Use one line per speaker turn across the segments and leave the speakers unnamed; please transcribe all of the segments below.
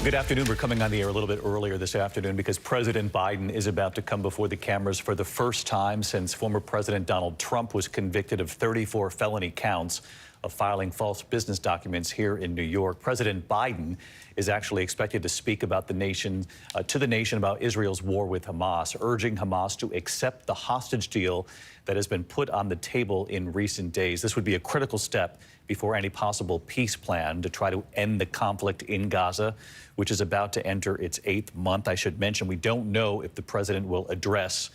Good afternoon. We're coming on the air a little bit earlier this afternoon because President Biden is about to come before the cameras for the first time since former President Donald Trump was convicted of 34 felony counts of filing false business documents here in New York. President Biden is actually expected to speak about to the nation about Israel's war with Hamas, urging Hamas to accept the hostage deal that has been put on the table in recent days. This would be a critical step before any possible peace plan to try to end the conflict in Gaza, which is about to enter its 8th month. I should mention, we don't know if the president will address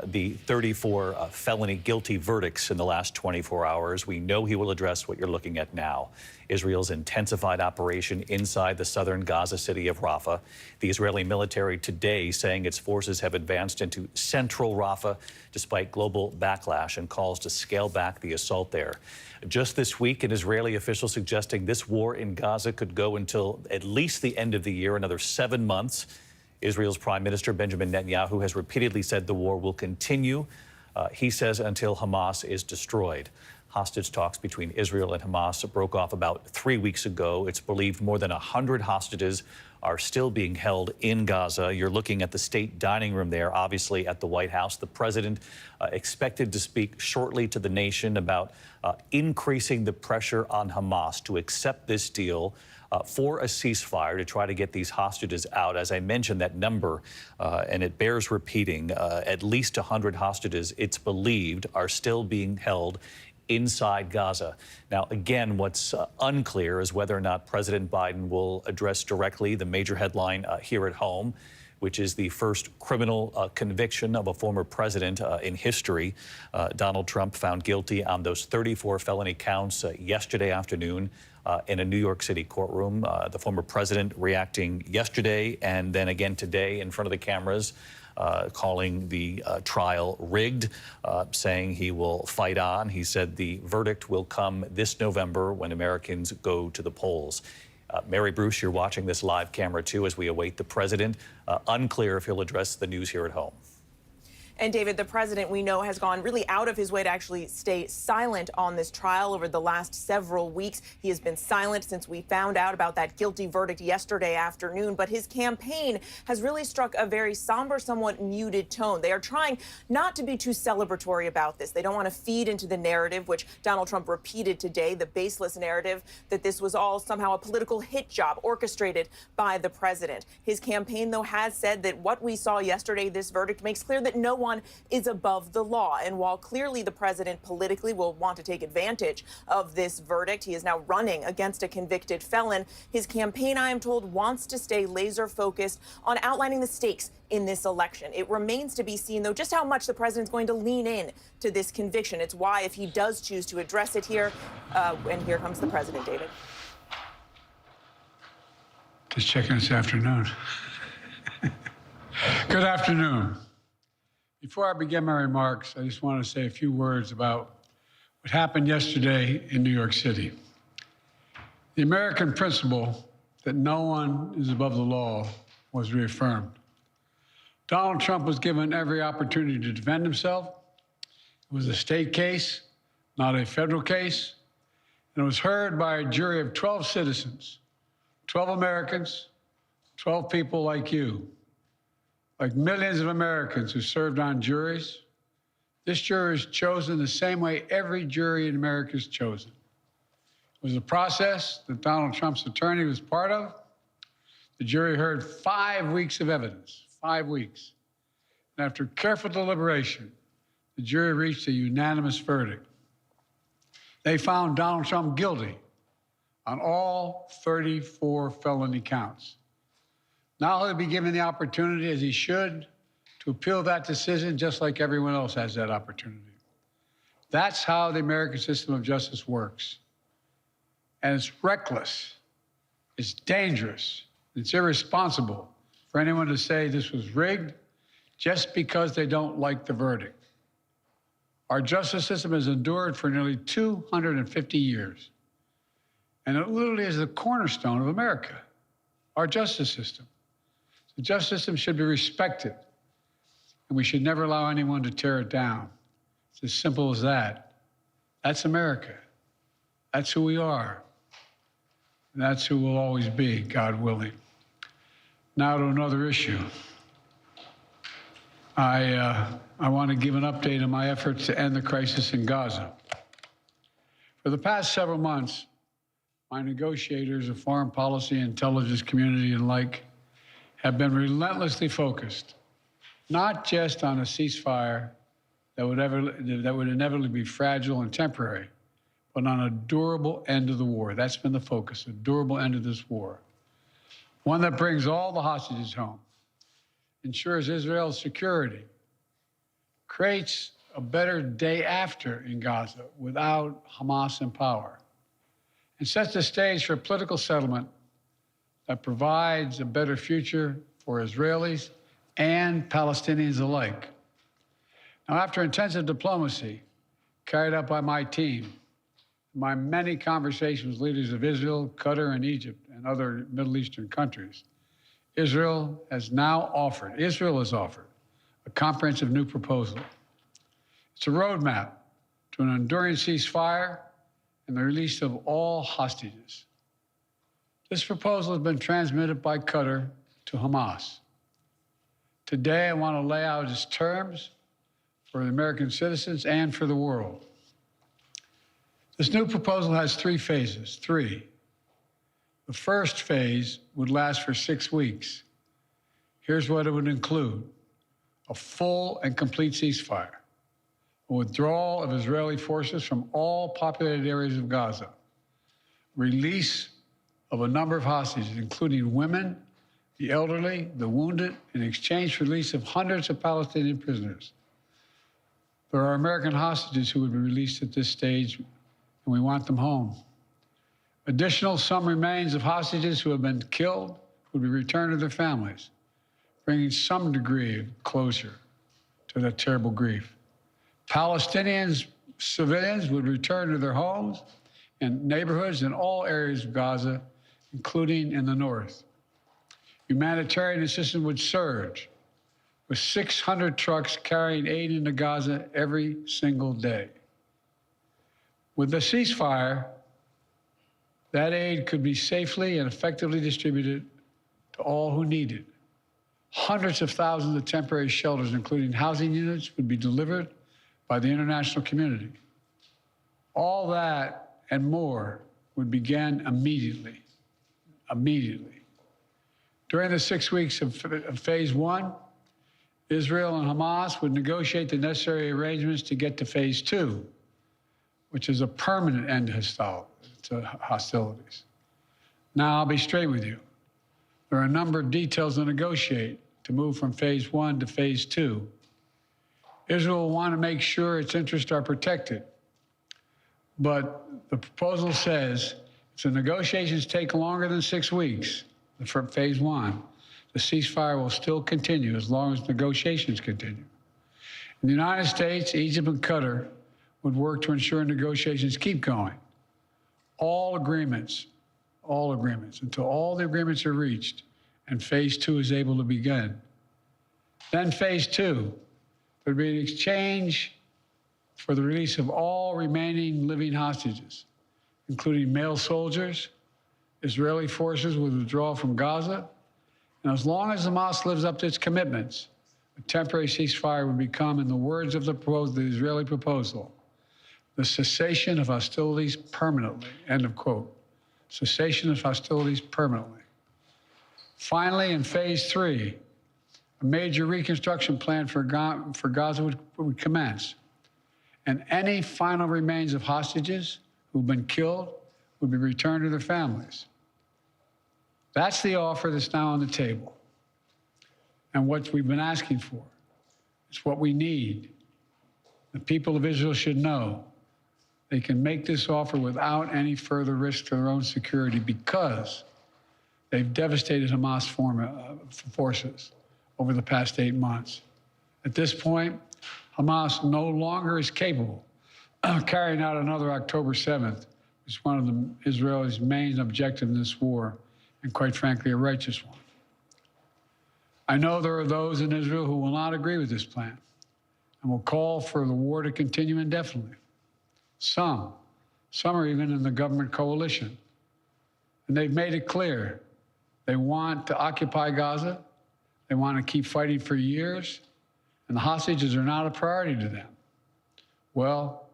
the 34 felony guilty verdicts in the last 24 hours. We know he will address what you're looking at now: Israel's intensified operation inside the southern Gaza city of Rafah. The Israeli military today saying its forces have advanced into central Rafah despite global backlash and calls to scale back the assault there. Just this week, an Israeli official suggesting this war in Gaza could go until at least the end of the year, another 7 months. Israel's Prime Minister Benjamin Netanyahu has repeatedly said the war will continue, he says, until Hamas is destroyed. Hostage talks between Israel and Hamas broke off about 3 weeks ago. It's believed more than 100 hostages are still being held in Gaza. You're looking at the state dining room there, obviously at the White House. The president expected to speak shortly to the nation about increasing the pressure on Hamas to accept this deal for a ceasefire to try to get these hostages out. As I mentioned, that number, and it bears repeating, at least 100 hostages, it's believed, are still being held inside Gaza. Now, again, what's unclear is whether or not President Biden will address directly the major headline here at home, which is the first criminal conviction of a former president in history. Donald Trump found guilty on those 34 felony counts yesterday afternoon in a New York City courtroom. The former president reacting yesterday and then again today in front of the cameras, calling the trial rigged, saying he will fight on. He said the verdict will come this November when Americans go to the polls. Mary Bruce, you're watching this live camera too as we await the president. Unclear if he'll address the news here at home.
And David, the president, we know, has gone really out of his way to actually stay silent on this trial over the last several weeks. He has been silent since we found out about that guilty verdict yesterday afternoon. But his campaign has really struck a very somber, somewhat muted tone. They are trying not to be too celebratory about this. They don't want to feed into the narrative, which Donald Trump repeated today, the baseless narrative that this was all somehow a political hit job orchestrated by the president. His campaign, though, has said that what we saw yesterday, this verdict, makes clear that no one is above the law. And while clearly the president politically will want to take advantage of this verdict, he is now running against a convicted felon. His campaign, I am told, wants to stay laser focused on outlining the stakes in this election. It remains to be seen, though, just how much the president's going to lean in to this conviction. It's why, if he does choose to address it here, and here comes the president, David.
Just checking this afternoon. Good afternoon. Before I begin my remarks, I just want to say a few words about what happened yesterday in New York City. The American principle that no one is above the law was reaffirmed. Donald Trump was given every opportunity to defend himself. It was a state case, not a federal case, and it was heard by a jury of 12 citizens, 12 Americans, 12 people like you. Like millions of Americans who served on juries, this jury is chosen the same way every jury in America is chosen. It was a process that Donald Trump's attorney was part of. The jury heard 5 weeks of evidence, 5 weeks. And after careful deliberation, the jury reached a unanimous verdict. They found Donald Trump guilty on all 34 felony counts. Now he'll be given the opportunity, as he should, to appeal that decision just like everyone else has that opportunity. That's how the American system of justice works. And it's reckless, it's dangerous, it's irresponsible for anyone to say this was rigged just because they don't like the verdict. Our justice system has endured for nearly 250 years. And it literally is the cornerstone of America, our justice system. The justice system should be respected, and we should never allow anyone to tear it down. It's as simple as that. That's America. That's who we are. And that's who we'll always be, God willing. Now to another issue. I want to give an update on my efforts to end the crisis in Gaza. For the past several months, my negotiators of foreign policy, intelligence community, and like have been relentlessly focused, not just on a ceasefire that would inevitably be fragile and temporary, but on a durable end of the war. That's been the focus, a durable end of this war. One that brings all the hostages home, ensures Israel's security, creates a better day after in Gaza without Hamas in power, and sets the stage for a political settlement that provides a better future for Israelis and Palestinians alike. Now, after intensive diplomacy carried out by my team, my many conversations with leaders of Israel, Qatar, and Egypt, and other Middle Eastern countries, Israel has offered a comprehensive new proposal. It's a roadmap to an enduring ceasefire and the release of all hostages. This proposal has been transmitted by Qatar to Hamas. Today, I want to lay out its terms for the American citizens and for the world. This new proposal has 3 phases. The first phase would last for 6 weeks. Here's what it would include: a full and complete ceasefire, a withdrawal of Israeli forces from all populated areas of Gaza, release of a number of hostages, including women, the elderly, the wounded, in exchange for release of hundreds of Palestinian prisoners. There are American hostages who would be released at this stage, and we want them home. Additional, some remains of hostages who have been killed would be returned to their families, bringing some degree of closure to that terrible grief. Palestinians, civilians would return to their homes and neighborhoods in all areas of Gaza, including in the north. Humanitarian assistance would surge, with 600 trucks carrying aid into Gaza every single day. With the ceasefire, that aid could be safely and effectively distributed to all who need it. Hundreds of thousands of temporary shelters, including housing units, would be delivered by the international community. All that and more would begin immediately. During the 6 weeks of phase 1, Israel and Hamas would negotiate the necessary arrangements to get to phase 2, which is a permanent end to hostilities. Now, I'll be straight with you. There are a number of details to negotiate to move from phase 1 to phase 2. Israel will want to make sure its interests are protected. But the proposal says if the negotiations take longer than 6 weeks for phase 1, the ceasefire will still continue as long as negotiations continue. In the United States, Egypt, and Qatar would work to ensure negotiations keep going. All agreements, until all the agreements are reached and phase 2 is able to begin. Then phase 2, there'd be an exchange for the release of all remaining living hostages, including male soldiers. Israeli forces would withdraw from Gaza, and as long as Hamas lives up to its commitments, a temporary ceasefire would become, in the words of the Israeli proposal, the cessation of hostilities permanently, end of quote. Cessation of hostilities permanently. Finally, in phase 3, a major reconstruction plan for Gaza would commence, and any final remains of hostages who've been killed would be returned to their families. That's the offer that's now on the table, and what we've been asking for. It's what we need. The people of Israel should know they can make this offer without any further risk to their own security because they've devastated Hamas forces over the past 8 months. At this point, Hamas no longer is capable of carrying out another October 7th, which is one of Israel's main objectives in this war, and quite frankly, a righteous one. I know there are those in Israel who will not agree with this plan and will call for the war to continue indefinitely. Some are even in the government coalition. And they've made it clear They want to occupy Gaza. They want to keep fighting for years, and the hostages are not a priority to them. Well,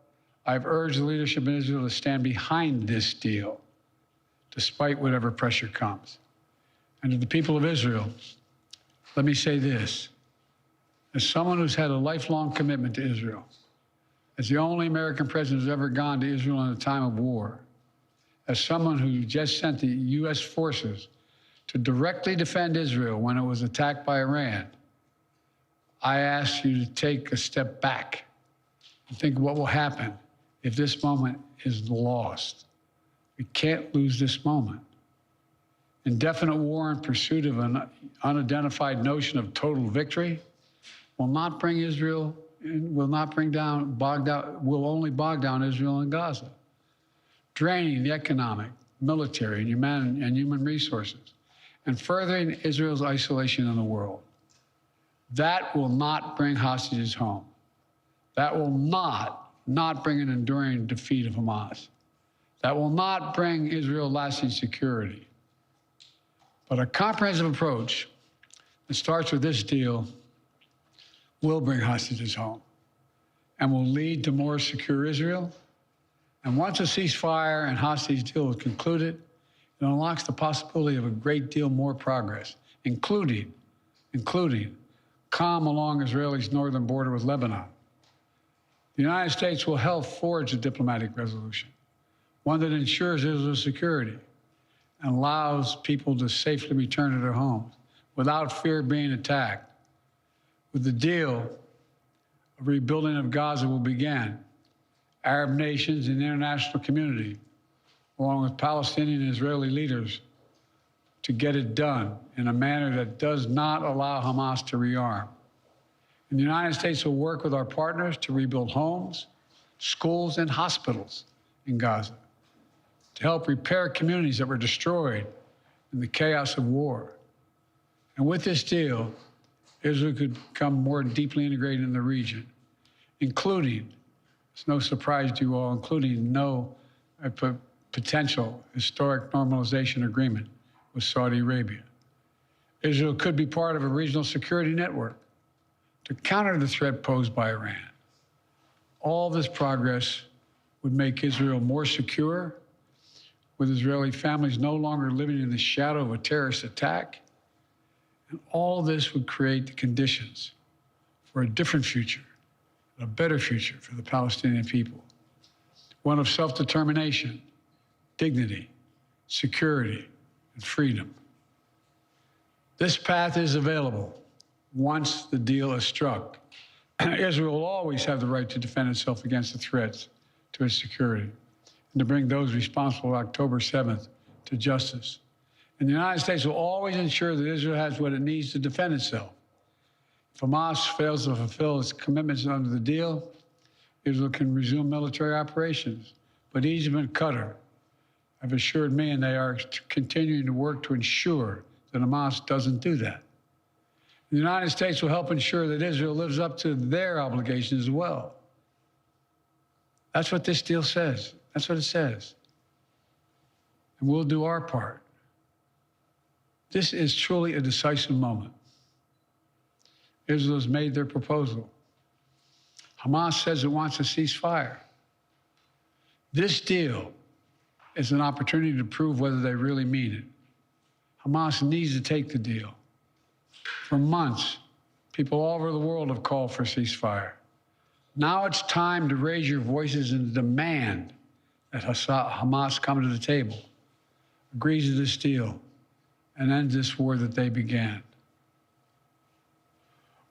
I've urged the leadership in Israel to stand behind this deal, despite whatever pressure comes. And to the people of Israel, let me say this. As someone who's had a lifelong commitment to Israel, as the only American president who's ever gone to Israel in a time of war, as someone who just sent the U.S. forces to directly defend Israel when it was attacked by Iran, I ask you to take a step back and think what will happen if this moment is lost. We can't lose this moment. Indefinite war in pursuit of an unidentified notion of total victory will not bring Israel, will only bog down Israel and Gaza, draining the economic, military, and human resources, and furthering Israel's isolation in the world. That will not bring hostages home. That will not bring an enduring defeat of Hamas. That will not bring Israel lasting security. But a comprehensive approach that starts with this deal will bring hostages home and will lead to more secure Israel. And once a ceasefire and hostage deal is concluded, it unlocks the possibility of a great deal more progress, including calm along Israel's northern border with Lebanon. The United States will help forge a diplomatic resolution, one that ensures Israel's security and allows people to safely return to their homes without fear of being attacked. With the deal, a rebuilding of Gaza will begin. Arab nations and the international community, along with Palestinian and Israeli leaders, to get it done in a manner that does not allow Hamas to rearm. And the United States will work with our partners to rebuild homes, schools, and hospitals in Gaza, to help repair communities that were destroyed in the chaos of war. And with this deal, Israel could become more deeply integrated in the region, including, it's no surprise to you all, including potential historic normalization agreement with Saudi Arabia. Israel could be part of a regional security network to counter the threat posed by Iran. All this progress would make Israel more secure, with Israeli families no longer living in the shadow of a terrorist attack. And all this would create the conditions for a different future, a better future for the Palestinian people, one of self-determination, dignity, security, and freedom. This path is available once the deal is struck. Israel will always have the right to defend itself against the threats to its security and to bring those responsible October 7th to justice. And the United States will always ensure that Israel has what it needs to defend itself. If Hamas fails to fulfill its commitments under the deal, Israel can resume military operations. But Egypt and Qatar have assured me, and they are continuing to work to ensure that Hamas doesn't do that. The United States will help ensure that Israel lives up to their obligations as well. That's what this deal says. That's what it says. And we'll do our part. This is truly a decisive moment. Israel has made their proposal. Hamas says it wants a ceasefire. This deal is an opportunity to prove whether they really mean it. Hamas needs to take the deal. For months, people all over the world have called for a ceasefire. Now it's time to raise your voices and demand that Hamas come to the table, agrees to this deal, and end this war that they began.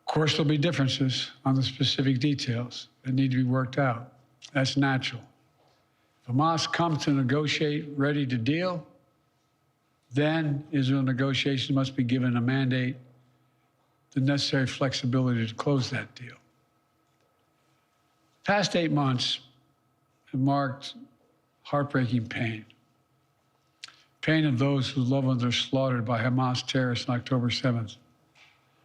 Of course, there'll be differences on the specific details that need to be worked out. That's natural. If Hamas comes to negotiate, ready to deal, then Israel negotiations must be given a mandate, the necessary flexibility to close that deal. The past 8 months have marked heartbreaking pain. Pain of those whose loved ones are slaughtered by Hamas terrorists on October 7th.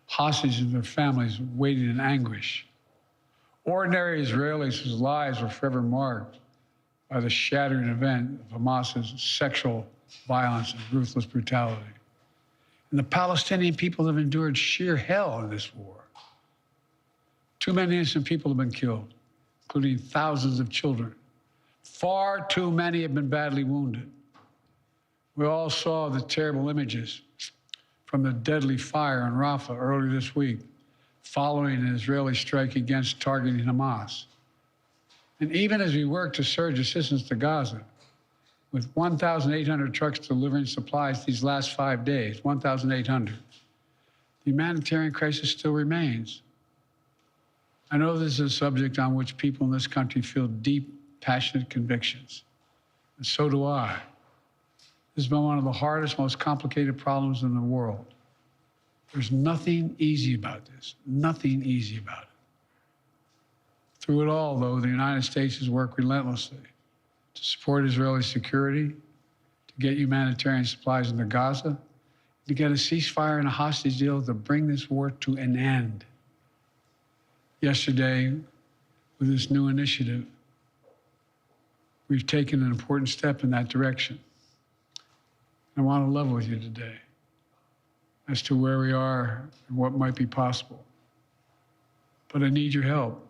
Hostages and their families waiting in anguish. Ordinary Israelis whose lives were forever marked by the shattering event of Hamas's sexual violence and ruthless brutality. And the Palestinian people have endured sheer hell in this war. Too many innocent people have been killed, including thousands of children. Far too many have been badly wounded. We all saw the terrible images from the deadly fire in Rafah earlier this week, following an Israeli strike against targeting Hamas. And even as we work to surge assistance to Gaza, with 1,800 trucks delivering supplies these last 5 days, 1,800, the humanitarian crisis still remains. I know this is a subject on which people in this country feel deep, passionate convictions, and so do I. This has been one of the hardest, most complicated problems in the world. There's nothing easy about this, nothing easy about it. Through it all, though, the United States has worked relentlessly to support Israeli security, to get humanitarian supplies into Gaza, to get a ceasefire and a hostage deal to bring this war to an end. Yesterday, with this new initiative, we've taken an important step in that direction. I want to level with you today as to where we are and what might be possible. But I need your help.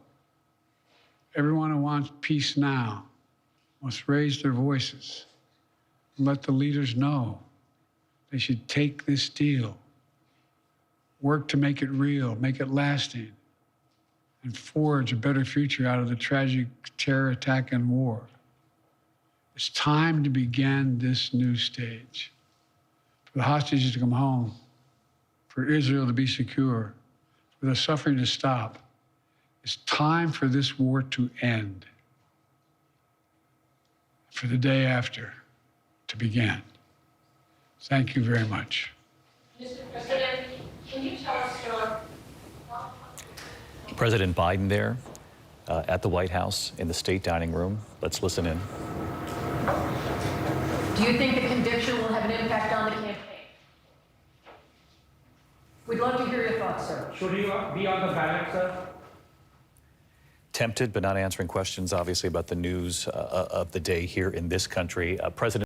Everyone who wants peace now must raise their voices and let the leaders know they should take this deal, work to make it real, make it lasting, and forge a better future out of the tragic terror attack and war. It's time to begin this new stage. For the hostages to come home, for Israel to be secure, for the suffering to stop. It's time for this war to end, for the day after to begin. Thank you very much.
Mr. President, can you tell us your...
President Biden there at the White House in the state dining room. Let's listen in.
Do you think the conviction will have an impact on the campaign? We'd love to hear your thoughts, sir.
Should he be on the ballot, sir?
Tempted, but not answering questions, obviously, about the news of the day here in this country. President